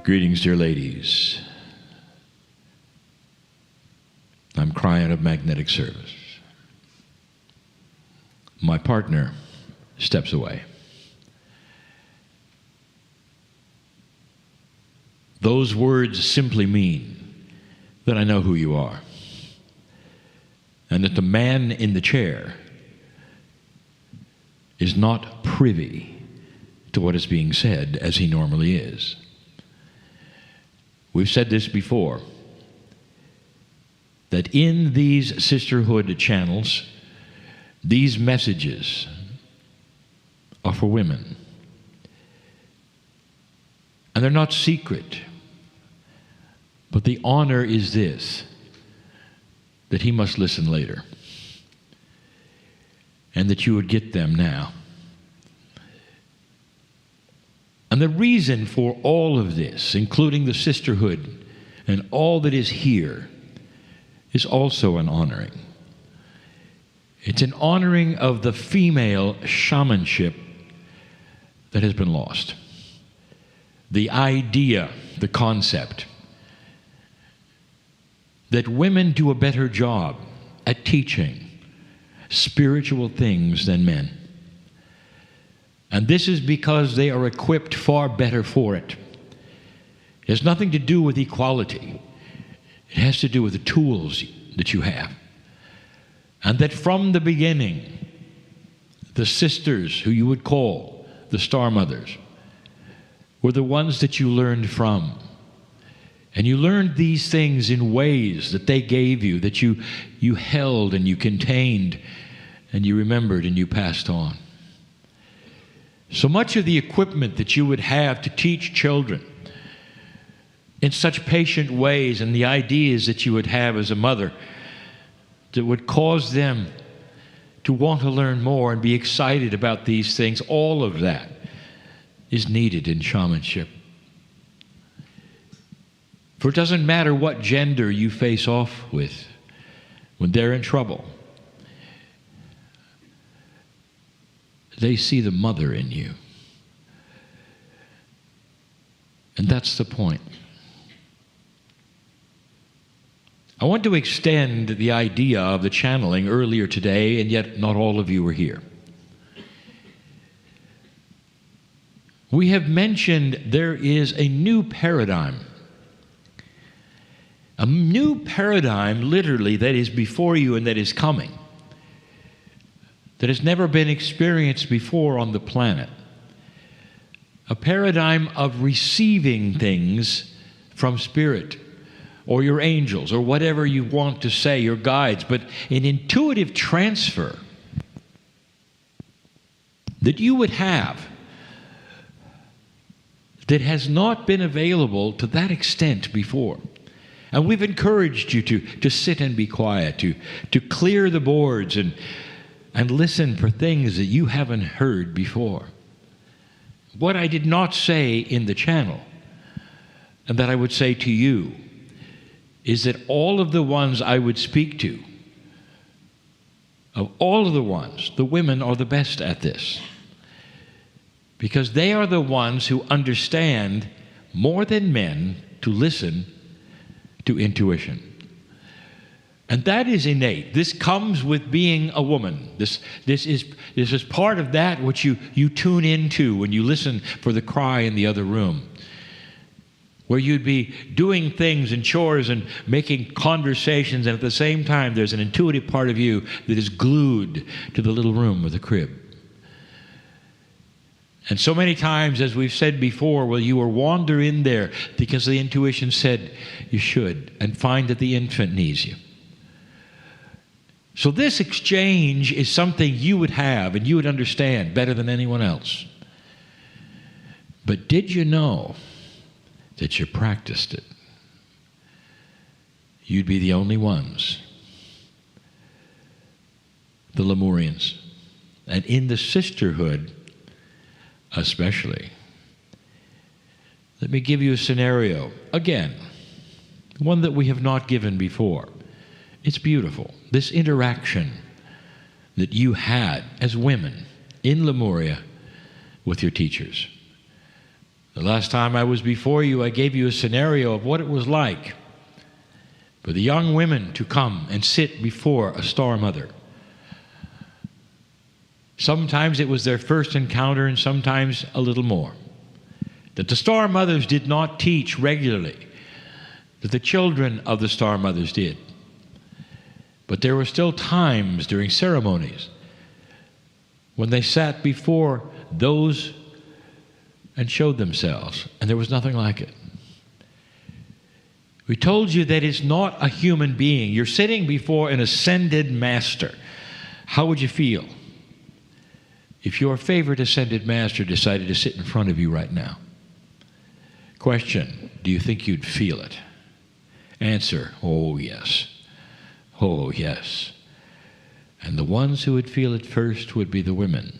Greetings, dear ladies. I'm Kryon of Magnetic Service. My partner steps away. Those words simply mean that I know who you are, and that the man in the chair is not privy to what is being said as he normally is. We've said this before, that in these sisterhood channels, these messages are for women. And they're not secret. But the honor is this, that he must listen later. And that you would get them now. And the reason for all of this, including the sisterhood and all that is here, is also an honoring. It's an honoring of the female shamanship that has been lost. The idea, the concept, that women do a better job at teaching spiritual things than men. And this is because they are equipped far better for it. It has nothing to do with equality. It has to do with the tools that you have. And that from the beginning, the sisters who you would call the Star Mothers were the ones that you learned from. And you learned these things in ways that they gave you, that you held and you contained and you remembered and you passed on. So much of the equipment that you would have to teach children in such patient ways, and the ideas that you would have as a mother that would cause them to want to learn more and be excited about these things, all of that is needed in shamanship. For it doesn't matter what gender you face off with when they're in trouble. They see the mother in you. And that's the point. I want to extend the idea of the channeling earlier today, and yet not all of you were here. We have mentioned there is a new paradigm. A new paradigm, literally, that is before you and that is coming. That has never been experienced before on the planet. A paradigm of receiving things from Spirit, or your angels, or whatever you want to say, your guides, but an intuitive transfer that you would have that has not been available to that extent before. And we've encouraged you to sit and be quiet, to clear the boards and listen for things that you haven't heard before. What I did not say in the channel, and that I would say to you, is that all of the ones I would speak to, of all of the ones, the women are the best at this. Because they are the ones who understand more than men to listen to intuition. And that is innate. This comes with being a woman. This is part of that which you tune into when you listen for the cry in the other room. Where you'd be doing things and chores and making conversations, and at the same time there's an intuitive part of you that is glued to the little room or the crib. And so many times, as we've said before, well, you will wander in there because the intuition said you should, and find that the infant needs you. So this exchange is something you would have and you would understand better than anyone else. But did you know that you practiced it? You'd be the only ones. The Lemurians. And in the sisterhood, especially. Let me give you a scenario. Again, one that we have not given before. It's beautiful. This interaction that you had as women in Lemuria with your teachers. The last time I was before you, I gave you a scenario of what it was like for the young women to come and sit before a star mother. Sometimes it was their first encounter, and sometimes a little more. That the star mothers did not teach regularly, that the children of the star mothers did. But there were still times during ceremonies when they sat before those and showed themselves, and there was nothing like it. We told you that it's not a human being. You're sitting before an ascended master. How would you feel if your favorite ascended master decided to sit in front of you right now? Question, do you think you'd feel it? Answer, oh yes. Oh yes. And the ones who would feel it first would be the women,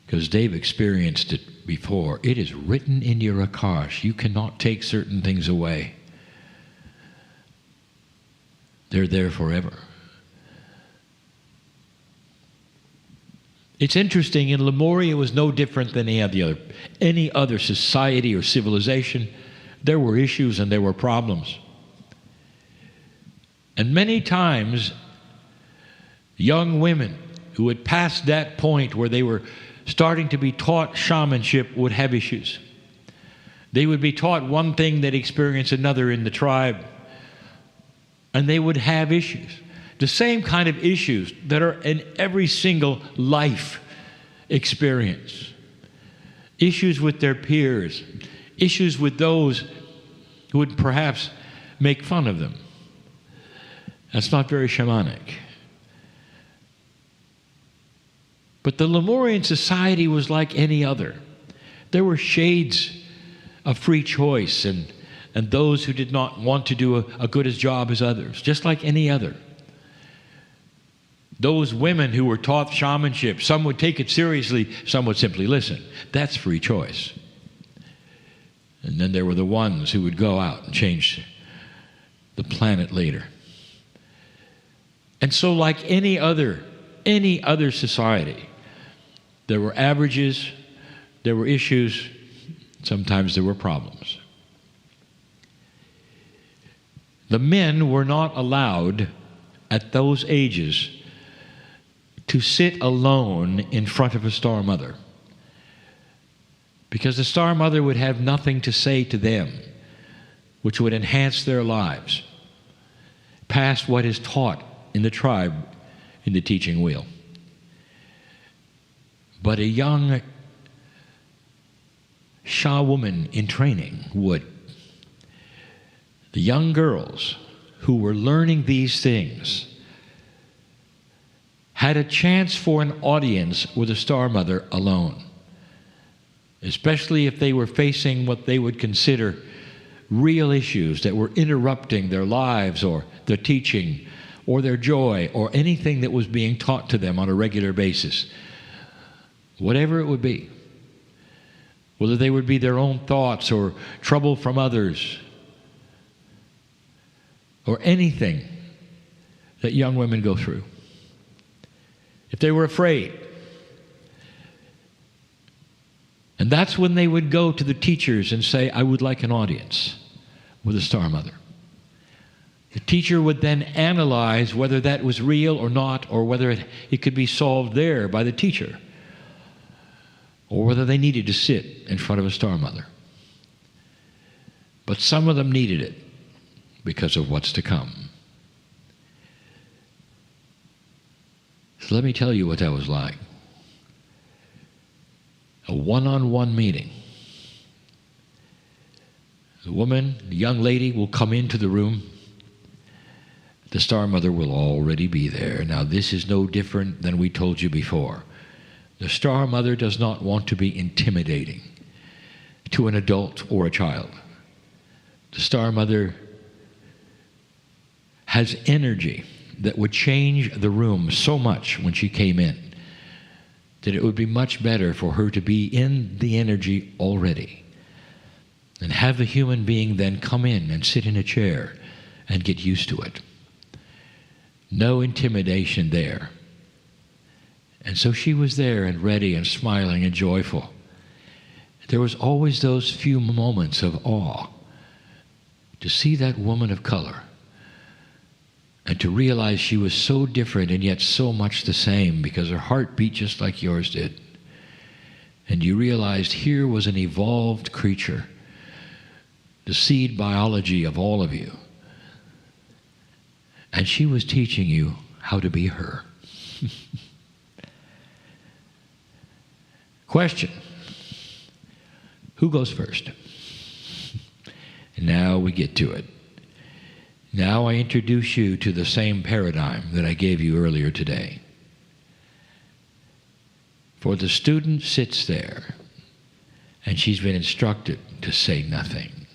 because they've experienced it before. It is written in your Akash. You cannot take certain things away. They're there forever. It's interesting, in Lemuria it was no different than any other society or civilization. There were issues and there were problems. And many times, young women who had passed that point where they were starting to be taught shamanship would have issues. They would be taught one thing, they'd experience another in the tribe, and they would have issues. The same kind of issues that are in every single life experience. Issues with their peers, issues with those who would perhaps make fun of them. That's not very shamanic. But the Lemurian society was like any other. There were shades of free choice and those who did not want to do a good as job as others, just like any other. Those women who were taught shamanship, some would take it seriously, some would simply listen. That's free choice. And then there were the ones who would go out and change the planet later. And so like any other society, there were averages, there were issues, sometimes there were problems. The men were not allowed at those ages to sit alone in front of a star mother, because the star mother would have nothing to say to them which would enhance their lives past what is taught in the tribe in the teaching wheel. But a young Shah woman in training would. The young girls who were learning these things had a chance for an audience with a star mother alone, especially if they were facing what they would consider real issues that were interrupting their lives or their teaching or their joy or anything that was being taught to them on a regular basis. Whatever it would be, whether they would be their own thoughts or trouble from others or anything that young women go through. If they were afraid. And that's when they would go to the teachers and say, I would like an audience with a star mother. The teacher would then analyze whether that was real or not, or whether it could be solved there by the teacher, or whether they needed to sit in front of a star mother. But some of them needed it because of what's to come. So let me tell you what that was like. A one-on-one meeting. The woman, the young lady will come into the room. The star mother will already be there. Now this is no different than we told you before. The star mother does not want to be intimidating to an adult or a child. The star mother has energy that would change the room so much when she came in that it would be much better for her to be in the energy already and have the human being then come in and sit in a chair and get used to it. No intimidation there. And so she was there and ready and smiling and joyful. there was always those few moments of awe to see that woman of color and to realize she was so different and yet so much the same because her heart beat just like yours did. And you realized here was an evolved creature, the seed biology of all of you. And she was teaching you how to be her. Question. Who goes first? And now we get to it. Now I introduce you to the same paradigm that I gave you earlier today. For the student sits there, and she's been instructed to say nothing.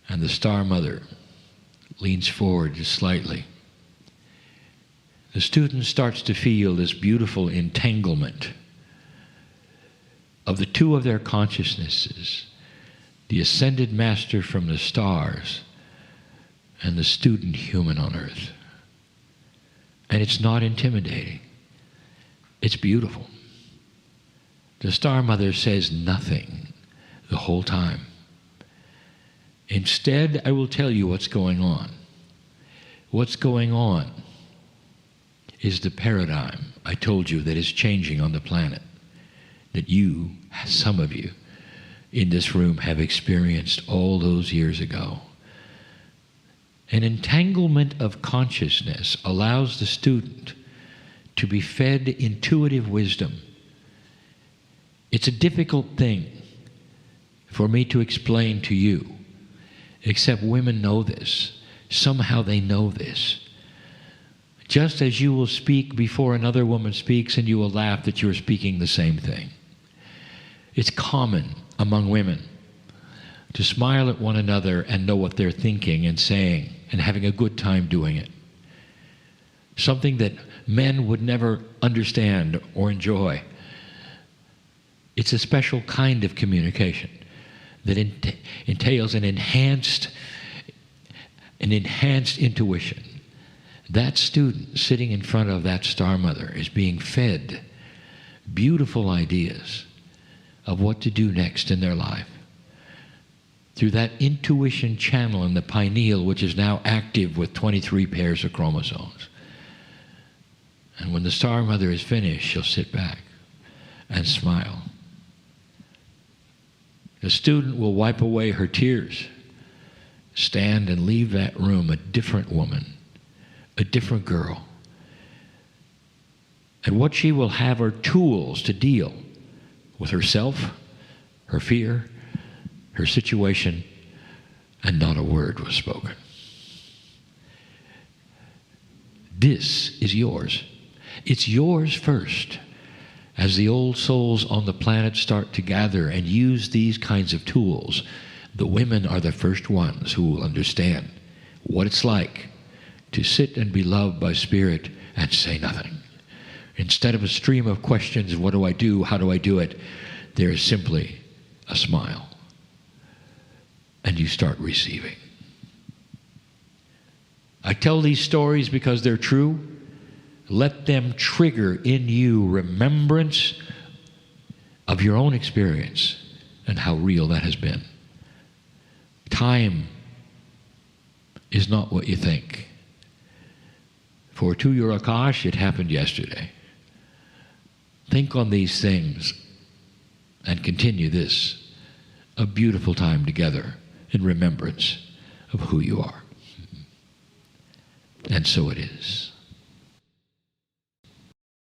And the Star Mother leans forward just slightly. The student starts to feel this beautiful entanglement of the two of their consciousnesses, the ascended master from the stars and the student human on earth. And it's not intimidating. It's beautiful. The Star Mother says nothing the whole time. Instead, I will tell you what's going on. What's going on is the paradigm I told you that is changing on the planet, that you, some of you, in this room have experienced all those years ago. An entanglement of consciousness allows the student to be fed intuitive wisdom. It's a difficult thing for me to explain to you, except women know this. Somehow they know this. Just as you will speak before another woman speaks and you will laugh that you're speaking the same thing. It's common among women to smile at one another and know what they're thinking and saying and having a good time doing it. Something that men would never understand or enjoy. It's a special kind of communication that entails an enhanced intuition. That student sitting in front of that Star Mother is being fed beautiful ideas of what to do next in their life. Through that intuition channel in the pineal, which is now active with 23 pairs of chromosomes. And when the Star Mother is finished, she'll sit back and smile. The student will wipe away her tears, stand and leave that room a different woman, a different girl. And what she will have are tools to deal with herself, her fear, her situation, and not a word was spoken. This is yours. It's yours first. As the old souls on the planet start to gather and use these kinds of tools, the women are the first ones who will understand what it's like to sit and be loved by Spirit and say nothing. Instead of a stream of questions, what do I do, how do I do it, there is simply a smile. And you start receiving. I tell these stories because they're true. Let them trigger in you remembrance of your own experience and how real that has been. Time is not what you think. For to your Akash, it happened yesterday. Think on these things and continue this, a beautiful time together in remembrance of who you are. And so it is.